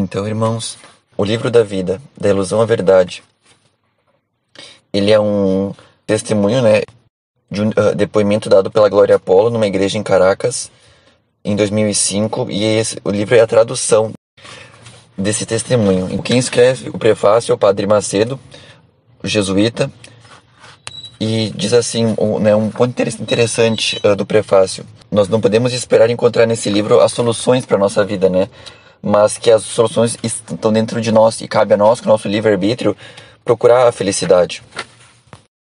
Então, irmãos, o livro da vida, da ilusão à verdade, ele é um testemunho, né, de um depoimento dado pela Glória Apollo numa igreja em Caracas, em 2005, e o livro é a tradução desse testemunho. Quem escreve o prefácio é o Padre Macedo, o jesuíta, e diz assim, um ponto interessante do prefácio. Nós não podemos esperar encontrar nesse livro as soluções para a nossa vida, né? Mas que as soluções estão dentro de nós e cabe a nós, com o nosso livre-arbítrio, procurar a felicidade.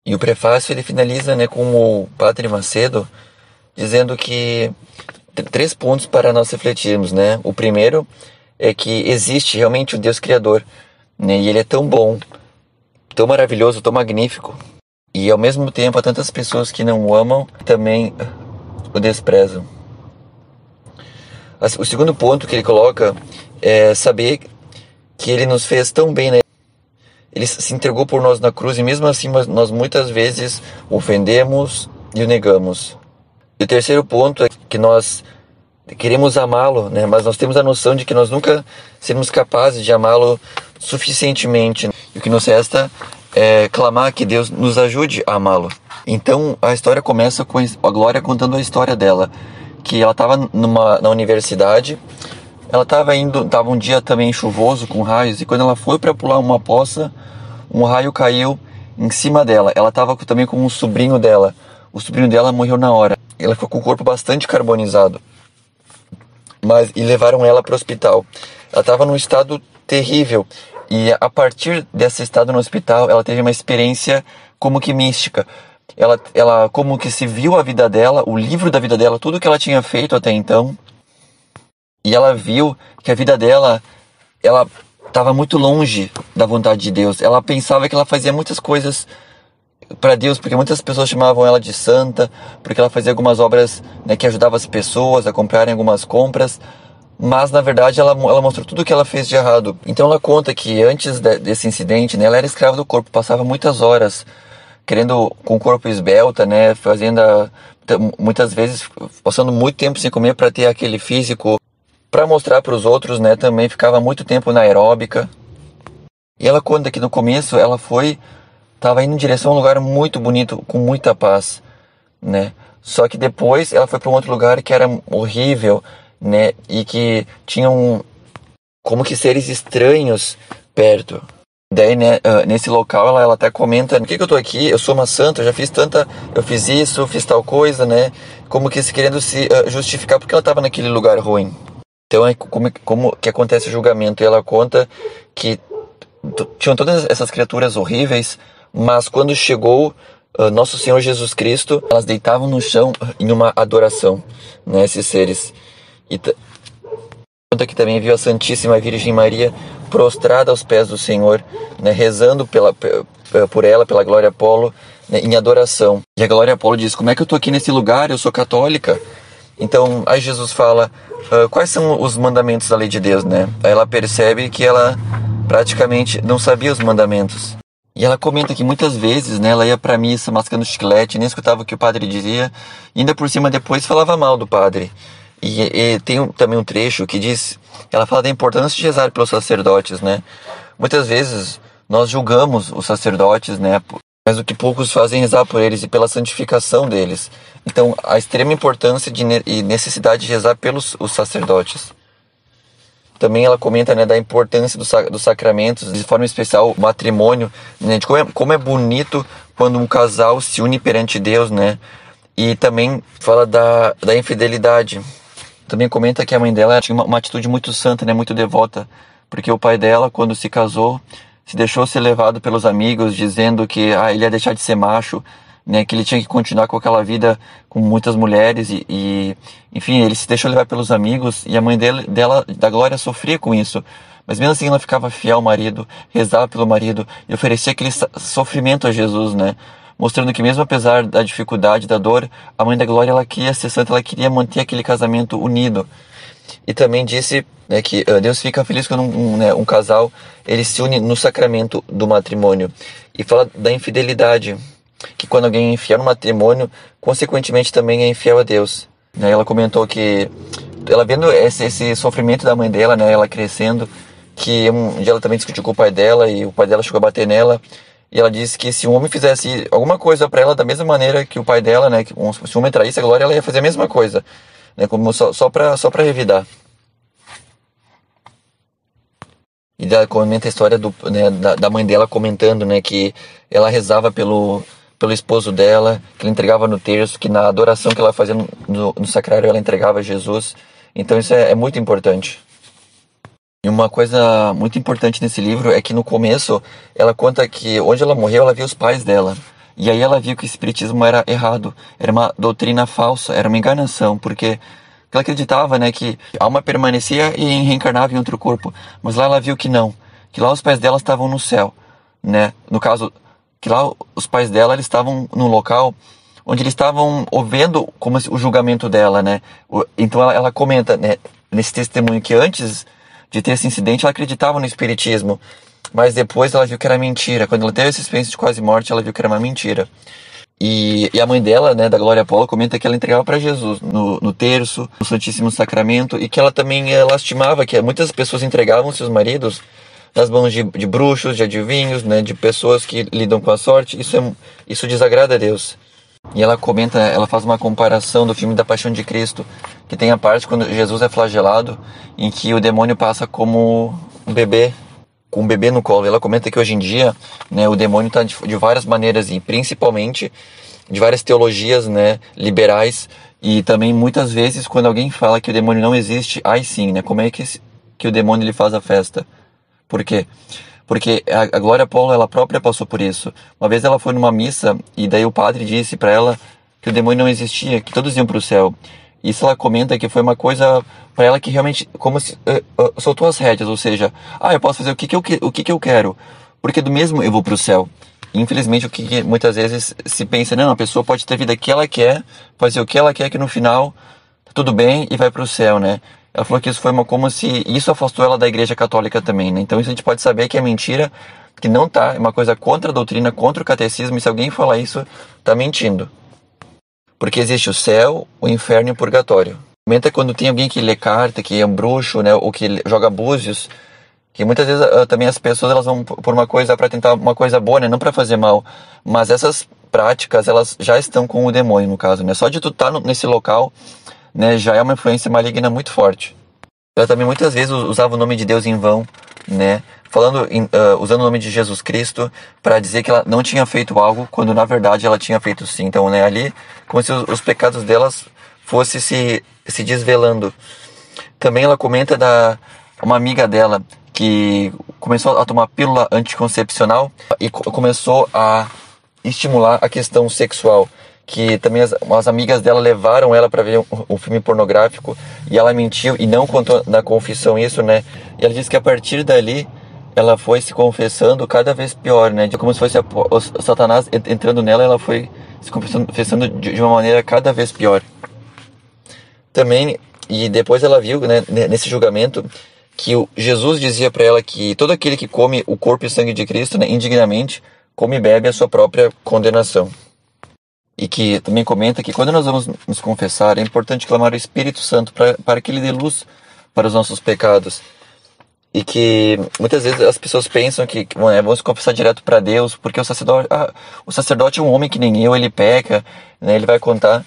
E o prefácio ele finaliza, né, com o Padre Macedo dizendo que 3 pontos para nós refletirmos, né? O primeiro é que existe realmente um Deus Criador, né? E Ele é tão bom, tão maravilhoso, tão magnífico. E ao mesmo tempo há tantas pessoas que não o amam, também o desprezam. O segundo ponto que ele coloca é saber que Ele nos fez tão bem, né? Ele se entregou por nós na cruz e mesmo assim nós muitas vezes o ofendemos e o negamos. E o terceiro ponto é que nós queremos amá-lo, né? Mas nós temos a noção de que nós nunca seremos capazes de amá-lo suficientemente. E o que nos resta é clamar que Deus nos ajude a amá-lo. Então a história começa com a Glória contando a história dela, que ela estava na universidade, ela estava um dia também chuvoso com raios, e quando ela foi para pular uma poça, um raio caiu em cima dela. Ela estava também com um sobrinho dela. O sobrinho dela morreu na hora. Ela ficou com o corpo bastante carbonizado. E levaram ela para o hospital. Ela estava num estado terrível. E a partir desse estado no hospital, ela teve uma experiência como que mística. Ela como que se viu a vida dela, o livro da vida dela, tudo que ela tinha feito até então. E ela viu que a vida dela, ela estava muito longe da vontade de Deus. Ela pensava que ela fazia muitas coisas para Deus, porque muitas pessoas chamavam ela de santa, porque ela fazia algumas obras, né, que ajudavam as pessoas a comprarem algumas compras, mas na verdade ela mostrou tudo o que ela fez de errado. Então ela conta que antes desse incidente, né, ela era escrava do corpo, passava muitas horas com o corpo esbelta, né, muitas vezes passando muito tempo sem comer para ter aquele físico para mostrar para os outros, né, também ficava muito tempo na aeróbica. E ela conta que no começo ela estava indo em direção a um lugar muito bonito, com muita paz, né? Só que depois ela foi para um outro lugar que era horrível, né? E que tinham como que seres estranhos perto. Daí, né, nesse local ela até comenta: por que eu tô aqui? Eu sou uma santa, eu fiz isso, fiz tal coisa, né? Como que querendo se justificar porque ela estava naquele lugar ruim. Então é como que acontece o julgamento. E ela conta que tinham todas essas criaturas horríveis, mas quando chegou Nosso Senhor Jesus Cristo, elas deitavam no chão em uma adoração, né, esses seres. E conta que também viu a Santíssima Virgem Maria prostrada aos pés do Senhor, né, rezando por ela, pela Glória Apollo, né, em adoração. E a Glória Apollo diz: como é que eu estou aqui nesse lugar? Eu sou católica. Então, aí Jesus fala: quais são os mandamentos da lei de Deus, né? Aí ela percebe que ela praticamente não sabia os mandamentos. E ela comenta que muitas vezes, né, ela ia pra missa mascando chiclete, nem escutava o que o padre dizia, e ainda por cima depois falava mal do padre. E tem também um trecho que diz, ela fala da importância de rezar pelos sacerdotes, né? Muitas vezes nós julgamos os sacerdotes, né, mas o que poucos fazem é rezar por eles e pela santificação deles. Então, a extrema importância e necessidade de rezar pelos os sacerdotes. Também ela comenta, né, da importância dos sacramentos, de forma especial o matrimônio, né, de como é bonito quando um casal se une perante Deus, né? E também fala da infidelidade. Também comenta que a mãe dela tinha uma atitude muito santa, né, muito devota, porque o pai dela, quando se casou, se deixou ser levado pelos amigos, dizendo que ele ia deixar de ser macho, né, que ele tinha que continuar com aquela vida com muitas mulheres enfim, ele se deixou levar pelos amigos, e a mãe da Glória sofria com isso, mas mesmo assim ela ficava fiel ao marido, rezava pelo marido e oferecia aquele sofrimento a Jesus, né, mostrando que mesmo apesar da dificuldade, da dor, a mãe da Glória, ela queria ser santa, ela queria manter aquele casamento unido. E também disse, né, que Deus fica feliz quando um casal ele se une no sacramento do matrimônio. E fala da infidelidade, que quando alguém é infiel no matrimônio, consequentemente também é infiel a Deus. Ela comentou que ela vendo esse sofrimento da mãe dela, né, ela crescendo, que um dia ela também discutiu com o pai dela e o pai dela chegou a bater nela. E ela disse que se um homem fizesse alguma coisa para ela da mesma maneira que o pai dela, né, se um homem traísse a Glória, ela ia fazer a mesma coisa, né, como só para revidar. E ela comenta a história da mãe dela comentando, né, que ela rezava pelo esposo dela, que ela entregava no terço, que na adoração que ela fazia no sacrário ela entregava a Jesus. Então isso é muito importante. E uma coisa muito importante nesse livro é que no começo ela conta que onde ela morreu ela viu os pais dela. E aí ela viu que o espiritismo era errado, era uma doutrina falsa, era uma enganação, porque ela acreditava, né, que a alma permanecia e reencarnava em outro corpo. Mas lá ela viu que não, que lá os pais dela estavam no céu, né? No caso, que lá os pais dela eles estavam num local onde eles estavam ouvindo como o julgamento dela, né? Então ela comenta, né, nesse testemunho que antes de ter esse incidente ela acreditava no espiritismo, mas depois ela viu que era mentira. Quando ela teve essa experiência de quase morte, ela viu que era uma mentira. E a mãe dela, né, da Glória Paula, comenta que ela entregava para Jesus no terço, no Santíssimo Sacramento, e que ela também lastimava que muitas pessoas entregavam seus maridos nas mãos de bruxos, de adivinhos, né, de pessoas que lidam com a sorte. Isso desagrada a Deus. E ela comenta, ela faz uma comparação do filme da Paixão de Cristo, que tem a parte quando Jesus é flagelado, em que o demônio passa como um bebê, com um bebê no colo. Ela comenta que hoje em dia, né, o demônio está de várias maneiras, e principalmente de várias teologias, né, liberais, e também muitas vezes quando alguém fala que o demônio não existe, aí sim, né, como é que o demônio ele faz a festa? Por quê? Porque a Glória Paula, ela própria passou por isso. Uma vez ela foi numa missa e daí o padre disse para ela que o demônio não existia, que todos iam para o céu. Isso ela comenta que foi uma coisa para ela que realmente, como se soltou as rédeas, ou seja, eu posso fazer o que eu quero, porque do mesmo eu vou para o céu. Infelizmente, o que muitas vezes se pensa, não, a pessoa pode ter a vida que ela quer, fazer o que ela quer, que no final tá tudo bem e vai para o céu, né? Ela falou que isso foi como se isso afastou ela da Igreja Católica também, né? Então isso a gente pode saber que é mentira, que não tá, é uma coisa contra a doutrina, contra o catecismo, e se alguém falar isso, tá mentindo. Porque existe o céu, o inferno e o purgatório. Comenta quando tem alguém que lê carta, que é um bruxo, né, ou que joga búzios, que muitas vezes também as pessoas elas vão por uma coisa para tentar uma coisa boa, né, não para fazer mal, mas essas práticas elas já estão com o demônio no caso, né? Só de tu estar nesse local, né, já é uma influência maligna muito forte. Ela também muitas vezes usava o nome de Deus em vão, né, usando o nome de Jesus Cristo para dizer que ela não tinha feito algo, quando na verdade ela tinha feito sim. Então, né, ali, como se os pecados delas fossem se desvelando. Também ela comenta uma amiga dela que começou a tomar pílula anticoncepcional e começou a estimular a questão sexual, que também as amigas dela levaram ela para ver um filme pornográfico e ela mentiu e não contou na confissão isso, né? E ela disse que a partir dali ela foi se confessando cada vez pior, né? Como se fosse o Satanás entrando nela, ela foi se confessando de uma maneira cada vez pior. Também, e depois ela viu, né, nesse julgamento, que Jesus dizia para ela que todo aquele que come o corpo e sangue de Cristo, né, indignamente, come e bebe a sua própria condenação. E que também comenta que quando nós vamos nos confessar, é importante clamar o Espírito Santo para que ele dê luz para os nossos pecados. E que muitas vezes as pessoas pensam que vamos confessar direto para Deus, porque o sacerdote é um homem que nem eu, ele peca, né, ele vai contar.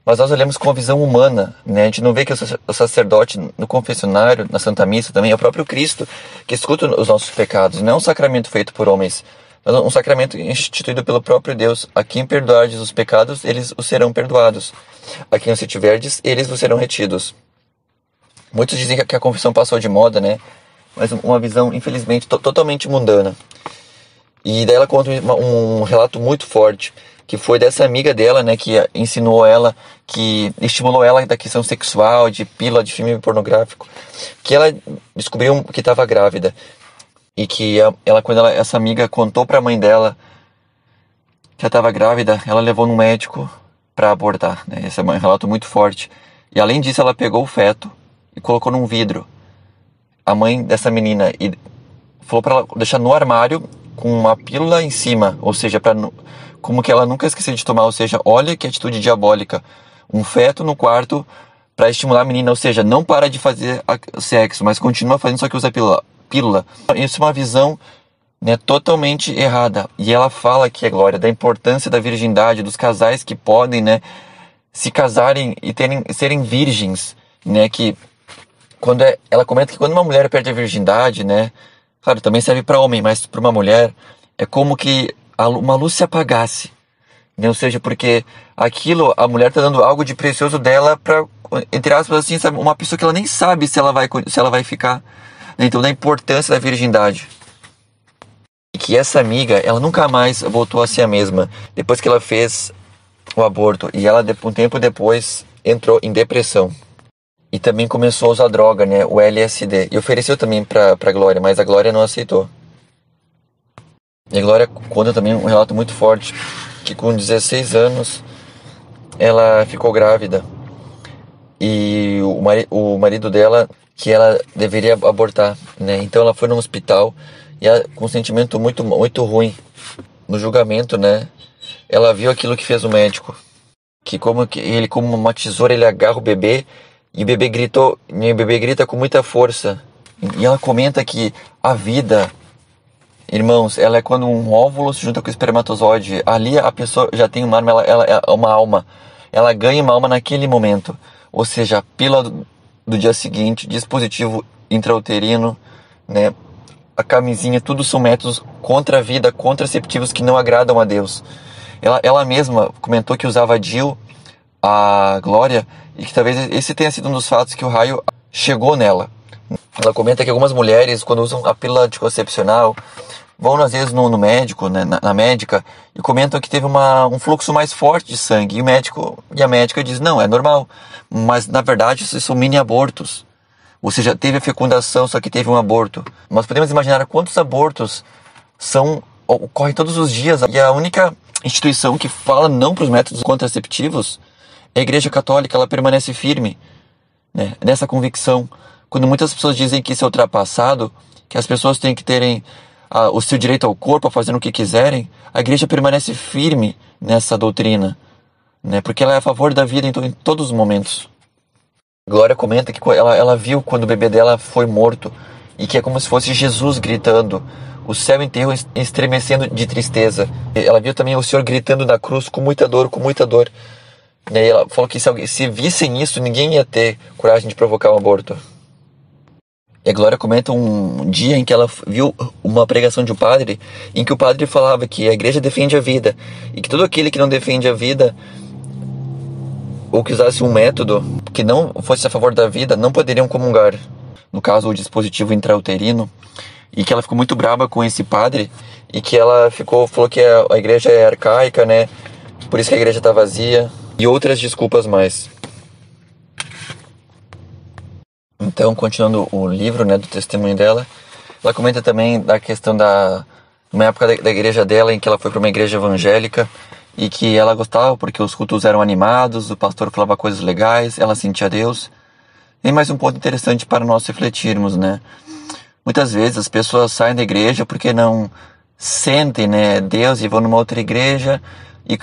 Mas nós olhamos com a visão humana, né? A gente não vê que o sacerdote no confessionário, na Santa Missa também, é o próprio Cristo que escuta os nossos pecados. Não é um sacramento feito por homens, mas um sacramento instituído pelo próprio Deus. A quem perdoardes os pecados, eles os serão perdoados. A quem os retiverdes, eles vos serão retidos. Muitos dizem que a confissão passou de moda, né? Mas uma visão, infelizmente, totalmente mundana. E daí ela conta um relato muito forte, que foi dessa amiga dela, né, que ensinou ela, que estimulou ela da questão sexual, de pílula, de filme pornográfico, que ela descobriu que estava grávida. E que quando essa amiga contou para a mãe dela que ela estava grávida, ela levou no médico para abortar, né? Esse é um relato muito forte. E além disso, ela pegou o feto e colocou num vidro. A mãe dessa menina e falou para ela deixar no armário com uma pílula em cima, ou seja, como que ela nunca esqueceu de tomar, ou seja, olha que atitude diabólica. Um feto no quarto para estimular a menina, ou seja, não para de fazer sexo, mas continua fazendo, só que usa a pílula. pílula. Isso é uma visão, né, totalmente errada. E ela fala aqui, a Glória, da importância da virgindade, dos casais que podem, né, se casarem e serem virgens, né, que ela comenta que quando uma mulher perde a virgindade, né, claro, também serve para homem, mas para uma mulher é como que uma luz se apagasse, né? Ou seja, porque aquilo, a mulher está dando algo de precioso dela para, entre aspas, assim, sabe, uma pessoa que ela nem sabe se ela vai ficar, né? Então, da importância da virgindade. E que essa amiga, ela nunca mais voltou a ser a mesma depois que ela fez o aborto, e ela um tempo depois entrou em depressão e também começou a usar droga, né, o LSD, e ofereceu também pra Glória, mas a Glória não aceitou. E a Glória conta também um relato muito forte, que com 16 anos ela ficou grávida e o marido dela, que ela deveria abortar, né, então ela foi no hospital e ela, com um sentimento muito, muito ruim no julgamento, né, ela viu aquilo que fez o médico, que ele, como uma tesoura, ele agarra o bebê e o bebê grita com muita força. E ela comenta que a vida, irmãos, ela é quando um óvulo se junta com o espermatozoide. Ali a pessoa já tem uma alma, ela é uma alma. Ela ganha uma alma naquele momento. Ou seja, a pílula do dia seguinte, dispositivo intrauterino, né, a camisinha, tudo são métodos contra a vida, contraceptivos que não agradam a Deus. Ela mesma comentou que usava DIU, a Glória, e que talvez esse tenha sido um dos fatos que o raio chegou nela. Ela comenta que algumas mulheres, quando usam a pílula anticoncepcional, vão às vezes no médico, né, na médica, e comentam que teve um fluxo mais forte de sangue. E a médica diz, não, é normal. Mas na verdade isso são mini abortos. Ou seja, teve a fecundação, só que teve um aborto. Nós podemos imaginar quantos abortos ocorrem todos os dias. E a única instituição que fala não para os métodos contraceptivos é a Igreja Católica. Ela permanece firme, né, nessa convicção. Quando muitas pessoas dizem que isso é ultrapassado, que as pessoas têm que terem o seu direito ao corpo, a fazer o que quiserem, a Igreja permanece firme nessa doutrina, né, porque ela é a favor da vida em todos os momentos. Glória comenta que ela viu quando o bebê dela foi morto e que é como se fosse Jesus gritando, o céu inteiro estremecendo de tristeza. Ela viu também o Senhor gritando na cruz com muita dor, E ela falou que se vissem isso, ninguém ia ter coragem de provocar um aborto. E a Glória comenta um dia em que ela viu uma pregação de um padre, em que o padre falava que a igreja defende a vida, e que todo aquele que não defende a vida, ou que usasse um método que não fosse a favor da vida, não poderiam comungar. No caso, o dispositivo intrauterino. E que ela ficou muito brava com esse padre, e que ela falou que a igreja é arcaica, né? Por isso que a igreja está vazia, e outras desculpas mais. Então, continuando o livro, né, do testemunho dela, ela comenta também da questão uma época da igreja dela, em que ela foi para uma igreja evangélica, e que ela gostava porque os cultos eram animados, o pastor falava coisas legais, ela sentia Deus. E mais um ponto interessante para nós refletirmos, né? Muitas vezes as pessoas saem da igreja porque não sentem, né, Deus, e vão numa outra igreja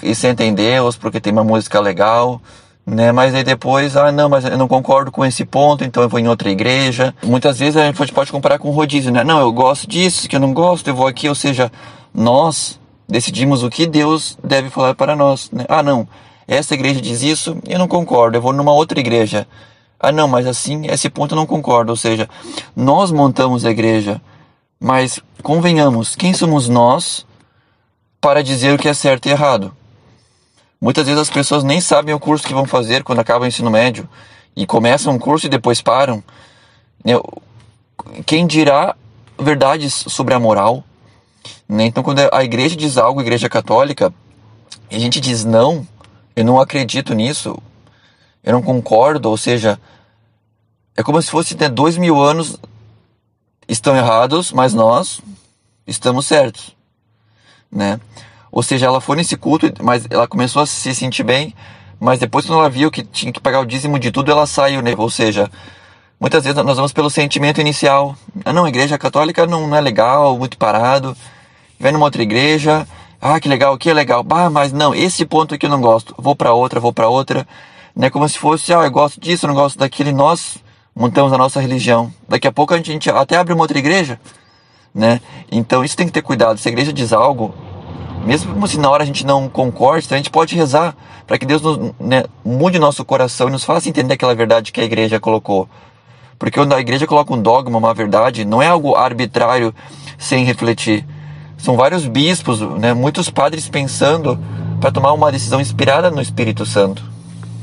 e sentem Deus porque tem uma música legal, né? Mas aí depois, não, mas eu não concordo com esse ponto, então eu vou em outra igreja. Muitas vezes a gente pode comparar com rodízio, né? Não, eu gosto disso, que eu não gosto, eu vou aqui. Ou seja, nós decidimos o que Deus deve falar para nós, né? Não, essa igreja diz isso, eu não concordo, eu vou numa outra igreja. Não, mas assim, esse ponto eu não concordo. Ou seja, nós montamos a igreja, mas convenhamos, quem somos nós para dizer o que é certo e errado? Muitas vezes as pessoas nem sabem o curso que vão fazer quando acabam o ensino médio, e começam um curso e depois param. Quem dirá verdades sobre a moral? Então, quando a igreja diz algo, a igreja católica, e a gente diz não, eu não acredito nisso, eu não concordo, ou seja, é como se fosse 2000 anos estão errados, mas nós estamos certos, né? Ou seja, ela foi nesse culto, mas ela começou a se sentir bem, mas depois, quando ela viu que tinha que pagar o dízimo de tudo, ela saiu, né? Ou seja, muitas vezes nós vamos pelo sentimento inicial. Não, a igreja católica não é legal, muito parado. Vai numa outra igreja, que legal, que é legal. Mas não, esse ponto aqui eu não gosto. Vou para outra. Né? Como se fosse, eu gosto disso, eu não gosto daquilo. E nós montamos a nossa religião. Daqui a pouco a gente até abre uma outra igreja, né? Então isso tem que ter cuidado. Se a igreja diz algo, mesmo se na hora a gente não concorde, então a gente pode rezar para que Deus mude o nosso coração e nos faça entender aquela verdade que a igreja colocou. Porque quando a igreja coloca um dogma, uma verdade, não é algo arbitrário sem refletir. São vários bispos, né, muitos padres pensando para tomar uma decisão inspirada no Espírito Santo.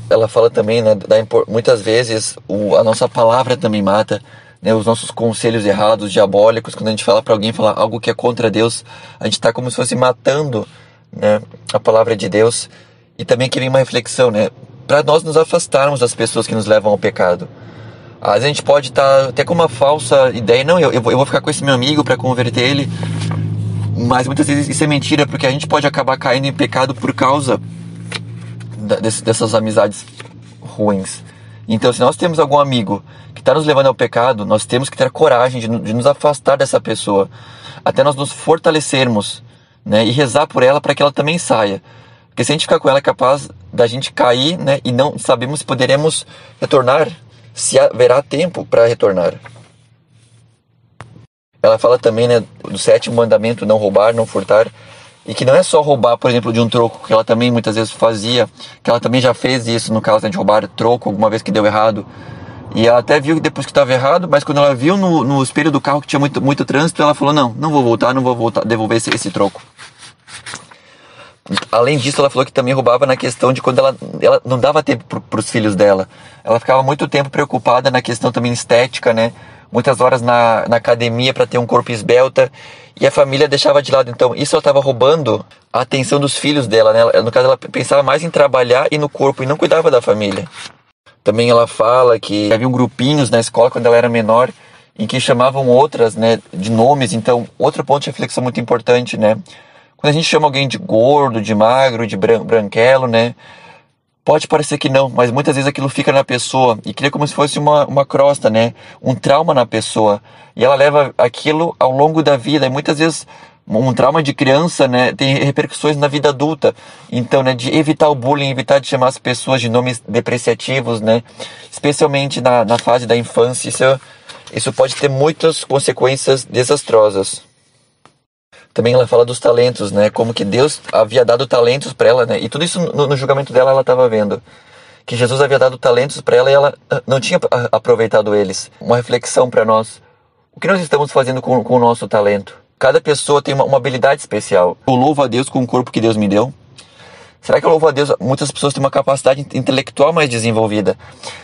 Ela fala também, né, muitas vezes a nossa palavra também mata, né, os nossos conselhos errados, diabólicos. Quando a gente fala para alguém falar algo que é contra Deus, a gente está como se fosse matando, né, a palavra de Deus. E também que vem uma reflexão, né, para nós nos afastarmos das pessoas que nos levam ao pecado. Às vezes a gente pode estar até com uma falsa ideia, não, eu vou ficar com esse meu amigo para converter ele, mas muitas vezes isso é mentira, porque a gente pode acabar caindo em pecado por causa dessas amizades ruins. Então, se nós temos algum amigo que está nos levando ao pecado, nós temos que ter a coragem de nos afastar dessa pessoa, até nós nos fortalecermos, né, e rezar por ela para que ela também saia. Porque se a gente ficar com ela, é capaz da gente cair, né, e não sabemos se poderemos retornar, se haverá tempo para retornar. Ela fala também, né, do 7º mandamento, não roubar, não furtar, e que não é só roubar, por exemplo, de um troco, que ela também muitas vezes fazia, que ela também já fez isso no caso, né, de roubar troco alguma vez que deu errado, e ela até viu depois que estava errado, mas quando ela viu no espelho do carro que tinha muito trânsito, ela falou, não vou voltar, devolver esse troco. Além disso, ela falou que também roubava na questão de quando ela não dava tempo para os filhos dela. Ela ficava muito tempo preocupada na questão também estética, né? Muitas horas na academia para ter um corpo esbelta, e a família deixava de lado. Então, isso ela estava roubando a atenção dos filhos dela, né? No caso, ela pensava mais em trabalhar e no corpo, e não cuidava da família. Também ela fala que havia grupinhos na escola quando ela era menor, em que chamavam outras, né, de nomes. Então, outro ponto de reflexão muito importante, né? Quando a gente chama alguém de gordo, de magro, de branquelo, né? Pode parecer que não, mas muitas vezes aquilo fica na pessoa e cria como se fosse uma crosta, né? Um trauma na pessoa. E ela leva aquilo ao longo da vida. E muitas vezes um trauma de criança, né, tem repercussões na vida adulta. Então, né, de evitar o bullying, evitar de chamar as pessoas de nomes depreciativos, né? Especialmente na fase da infância, isso pode ter muitas consequências desastrosas. Também ela fala dos talentos, né? Como que Deus havia dado talentos para ela, né? E tudo isso no julgamento dela ela estava vendo. Que Jesus havia dado talentos para ela e ela não tinha aproveitado eles. Uma reflexão para nós. O que nós estamos fazendo com o nosso talento? Cada pessoa tem uma habilidade especial. Eu louvo a Deus com o corpo que Deus me deu. Será que eu louvo a Deus? Muitas pessoas têm uma capacidade intelectual mais desenvolvida.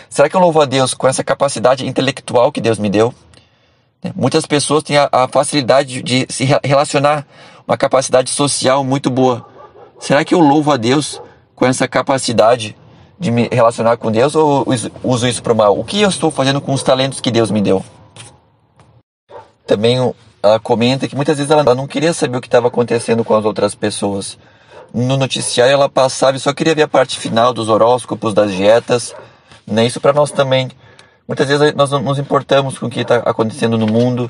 Será que eu louvo a Deus com essa capacidade intelectual que Deus me deu? Muitas pessoas têm a facilidade de se relacionar, uma capacidade social muito boa. Será que eu louvo a Deus com essa capacidade de me relacionar com Deus, ou uso isso para o mal? O que eu estou fazendo com os talentos que Deus me deu? Também ela comenta que muitas vezes ela não queria saber o que estava acontecendo com as outras pessoas. No noticiário ela passava e só queria ver a parte final dos horóscopos, das dietas, né? Isso para nós também. Muitas vezes nós não nos importamos com o que está acontecendo no mundo,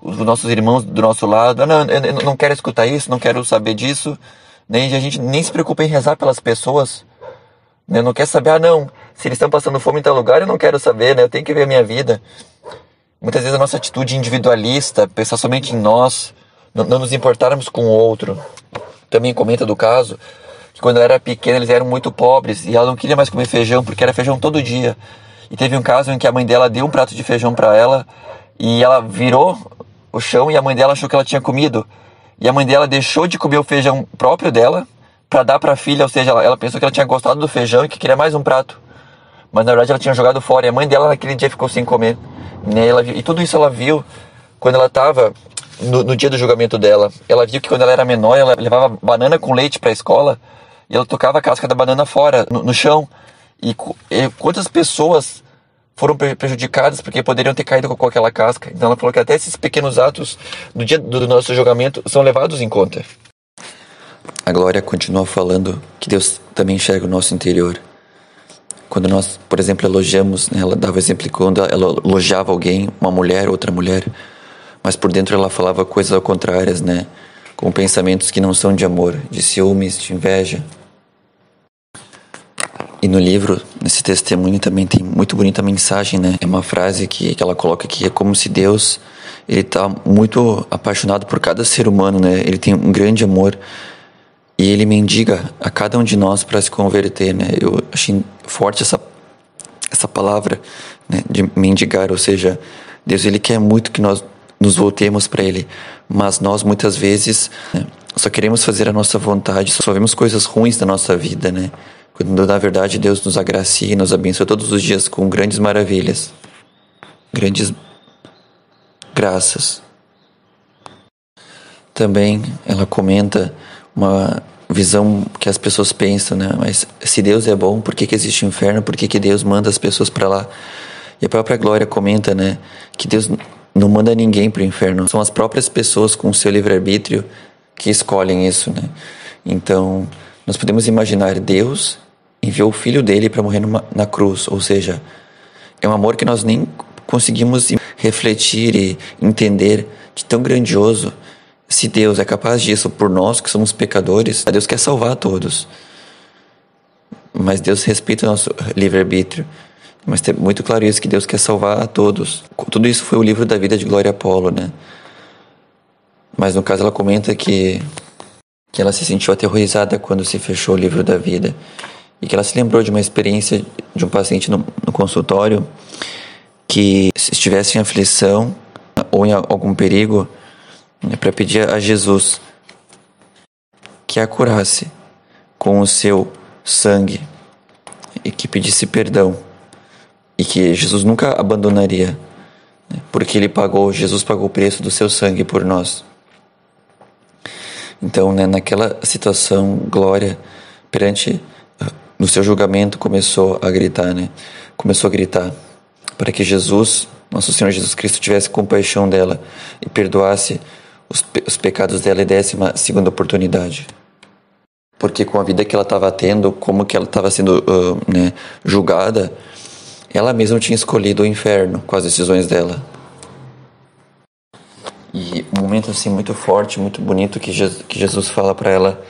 os nossos irmãos do nosso lado. Eu não quero escutar isso, não quero saber disso. Nem a gente nem se preocupa em rezar pelas pessoas. Né? Não quer saber, se eles estão passando fome em tal lugar, eu não quero saber, né? Eu tenho que ver a minha vida. Muitas vezes a nossa atitude individualista, pensar somente em nós, não nos importarmos com o outro. Também comenta do caso que quando ela era pequena eles eram muito pobres e ela não queria mais comer feijão, porque era feijão todo dia. E teve um caso em que a mãe dela deu um prato de feijão para ela e ela virou o chão e a mãe dela achou que ela tinha comido. E a mãe dela deixou de comer o feijão próprio dela para dar para a filha, ou seja, ela pensou que ela tinha gostado do feijão e que queria mais um prato. Mas na verdade ela tinha jogado fora e a mãe dela naquele dia ficou sem comer. E tudo isso ela viu quando ela estava no dia do julgamento dela. Ela viu que quando ela era menor ela levava banana com leite para a escola e ela tocava a casca da banana fora, no chão. E quantas pessoas foram prejudicadas porque poderiam ter caído com aquela casca. Então ela falou que até esses pequenos atos no dia do nosso julgamento são levados em conta. A Glória continua falando que Deus também enxerga o nosso interior. Quando nós, por exemplo, elogiamos, né, ela dava exemplo quando ela elogiava alguém, uma mulher, outra mulher, mas por dentro ela falava coisas ao contrárias, né, com pensamentos que não são de amor, de ciúmes, de inveja. E no livro, nesse testemunho também tem muito bonita mensagem, né? É uma frase que ela coloca que é como se Deus, ele tá muito apaixonado por cada ser humano, né? Ele tem um grande amor e ele mendiga a cada um de nós para se converter, né? Eu achei forte essa palavra, né? De mendigar, ou seja, Deus, ele quer muito que nós nos voltemos para ele, mas nós muitas vezes, né, só queremos fazer a nossa vontade, só vemos coisas ruins na nossa vida, né? Quando na verdade Deus nos agracia e nos abençoa todos os dias com grandes maravilhas, grandes graças. Também ela comenta uma visão que as pessoas pensam, né? Mas se Deus é bom, por que existe o inferno? Por que Deus manda as pessoas para lá? E a própria Glória comenta, né, que Deus não manda ninguém para o inferno. São as próprias pessoas com o seu livre-arbítrio que escolhem isso, né? Então, nós podemos imaginar Deus enviou o Filho dele para morrer na cruz. Ou seja, é um amor que nós nem conseguimos refletir e entender de tão grandioso. Se Deus é capaz disso por nós que somos pecadores, Deus quer salvar a todos. Mas Deus respeita o nosso livre-arbítrio. Mas é muito claro isso, que Deus quer salvar a todos. Tudo isso foi o livro da vida de Glória Apollo, né? Mas no caso ela comenta que ela se sentiu aterrorizada quando se fechou o livro da vida. E que ela se lembrou de uma experiência de um paciente no consultório que, se estivesse em aflição ou em algum perigo, né, para pedir a Jesus que a curasse com o seu sangue e que pedisse perdão. E que Jesus nunca abandonaria, né, porque Jesus pagou o preço do seu sangue por nós. Então, né, naquela situação, Glória, no seu julgamento, começou a gritar, né? Começou a gritar para que Jesus, nosso Senhor Jesus Cristo, tivesse compaixão dela e perdoasse os pecados dela e desse uma segunda oportunidade. Porque com a vida que ela estava tendo, como que ela estava sendo né, julgada, ela mesma tinha escolhido o inferno com as decisões dela. E um momento assim muito forte, muito bonito, que Jesus fala para ela,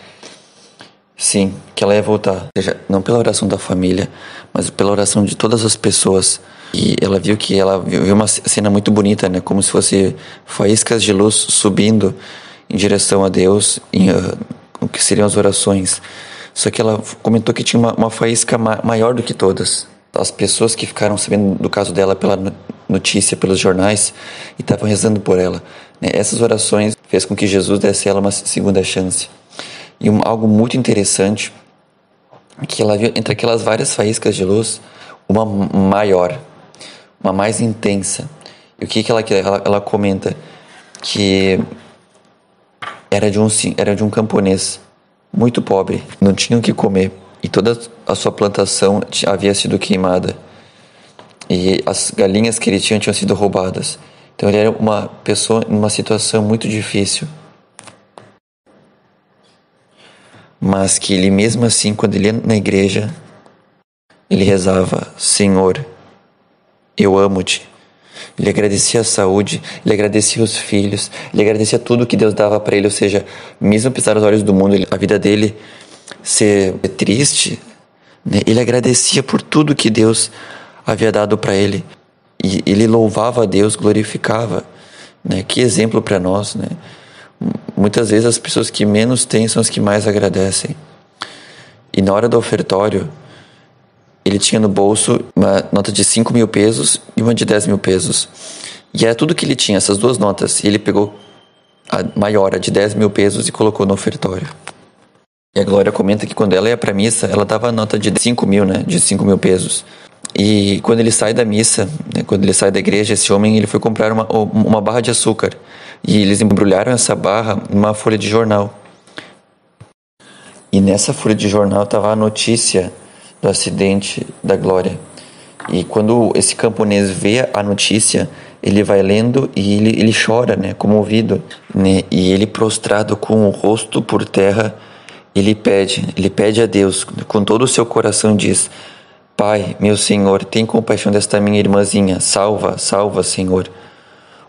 sim, que ela ia voltar. Ou seja, não pela oração da família, mas pela oração de todas as pessoas. E ela viu uma cena muito bonita, né? Como se fosse faíscas de luz subindo em direção a Deus, o que seriam as orações. Só que ela comentou que tinha uma faísca maior do que todas. As pessoas que ficaram sabendo do caso dela pela notícia, pelos jornais, e estavam rezando por ela, né? Essas orações fez com que Jesus desse a ela uma segunda chance. E algo muito interessante, que ela viu entre aquelas várias faíscas de luz, uma maior, uma mais intensa. E o que ela comenta? Que era de um camponês muito pobre, não tinha o que comer, e toda a sua plantação havia sido queimada, e as galinhas que ele tinham sido roubadas. Então ele era uma pessoa em uma situação muito difícil, mas que ele mesmo assim, quando ele ia na igreja, ele rezava: Senhor, eu amo-te. Ele agradecia a saúde, ele agradecia os filhos, ele agradecia tudo que Deus dava para ele. Ou seja, mesmo apesar dos olhos do mundo, a vida dele ser triste, né, ele agradecia por tudo que Deus havia dado para ele. E ele louvava a Deus, glorificava, né? Que exemplo para nós, né? Muitas vezes as pessoas que menos têm são as que mais agradecem. E na hora do ofertório, ele tinha no bolso uma nota de 5 mil pesos e uma de 10 mil pesos. E era tudo que ele tinha, essas duas notas. E ele pegou a maior, a de 10 mil pesos, e colocou no ofertório. E a Glória comenta que quando ela ia para a missa, ela dava a nota de 5 mil, né? De 5 mil pesos. E quando ele sai da missa, né, quando ele sai da igreja, esse homem, ele foi comprar uma barra de açúcar. E eles embrulharam essa barra numa folha de jornal. E nessa folha de jornal estava a notícia do acidente da Glória. E quando esse camponês vê a notícia, ele vai lendo e ele chora, né, comovido, né, e ele, prostrado com o rosto por terra, ele pede a Deus, com todo o seu coração, diz: Pai, meu Senhor, tem compaixão desta minha irmãzinha, salva, Senhor.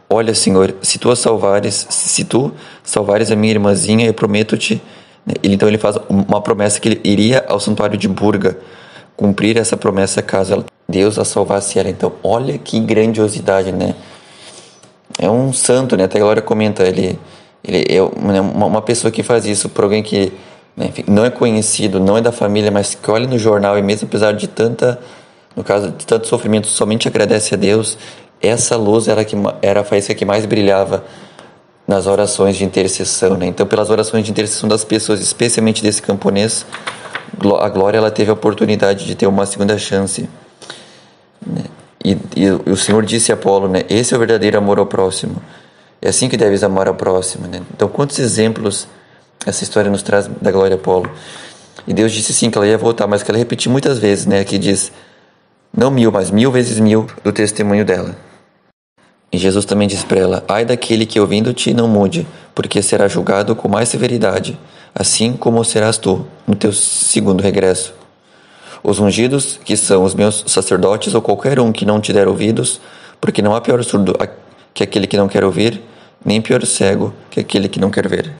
Olha, Senhor, se tu salvares a minha irmãzinha, eu prometo-te. Então ele faz uma promessa que ele iria ao santuário de Burga cumprir essa promessa caso Deus a salvasse ela. Então, olha que grandiosidade, né? É um santo, né? Até a Glória comenta, ele é uma pessoa que faz isso por alguém que, né, enfim, não é conhecido, não é da família, mas que olha no jornal e mesmo apesar de no caso de tanto sofrimento, somente agradece a Deus. Essa luz era a faísca que mais brilhava nas orações de intercessão, né? Então, pelas orações de intercessão das pessoas, especialmente desse camponês, a Glória ela teve a oportunidade de ter uma segunda chance, né? E o Senhor disse a Apolo, né? Esse é o verdadeiro amor ao próximo. É assim que deves amar ao próximo, né? Então, quantos exemplos essa história nos traz da Glória Apolo? E Deus disse sim que ela ia voltar, mas que ela repetiu muitas vezes, né? Que diz, não 1000, mas 1000 vezes 1000 do testemunho dela. E Jesus também disse para ela, ai daquele que ouvindo-te não mude, porque será julgado com mais severidade, assim como serás tu no teu segundo regresso. Os ungidos, que são os meus sacerdotes, ou qualquer um que não te der ouvidos, porque não há pior surdo que aquele que não quer ouvir, nem pior cego que aquele que não quer ver.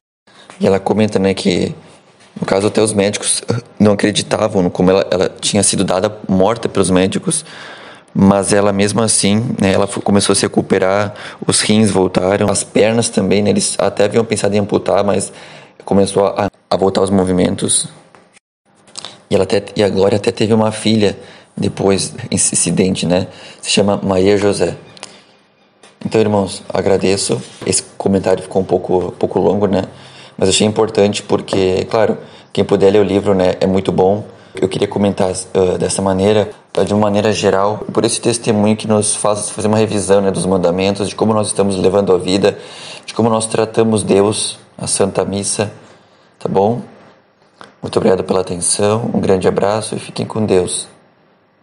E ela comenta, né, que, no caso, até os médicos não acreditavam como ela tinha sido dada morta pelos médicos, mas ela mesmo assim, né, ela começou a se recuperar, os rins voltaram, as pernas também, né, eles até haviam pensado em amputar, mas começou a voltar os movimentos. E a Glória até teve uma filha depois desse incidente, né? Se chama Maria José. Então, irmãos, agradeço. Esse comentário ficou um pouco longo, né? Mas achei importante porque, claro, quem puder ler o livro, né, é muito bom. Eu queria comentar dessa maneira, de uma maneira geral, por esse testemunho que nos faz fazer uma revisão, né, dos mandamentos, de como nós estamos levando a vida, de como nós tratamos Deus, a Santa Missa, tá bom? Muito obrigado pela atenção, um grande abraço e fiquem com Deus.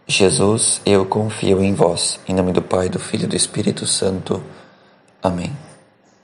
Jesus, eu confio em vós. Em nome do Pai, do Filho e do Espírito Santo. Amém.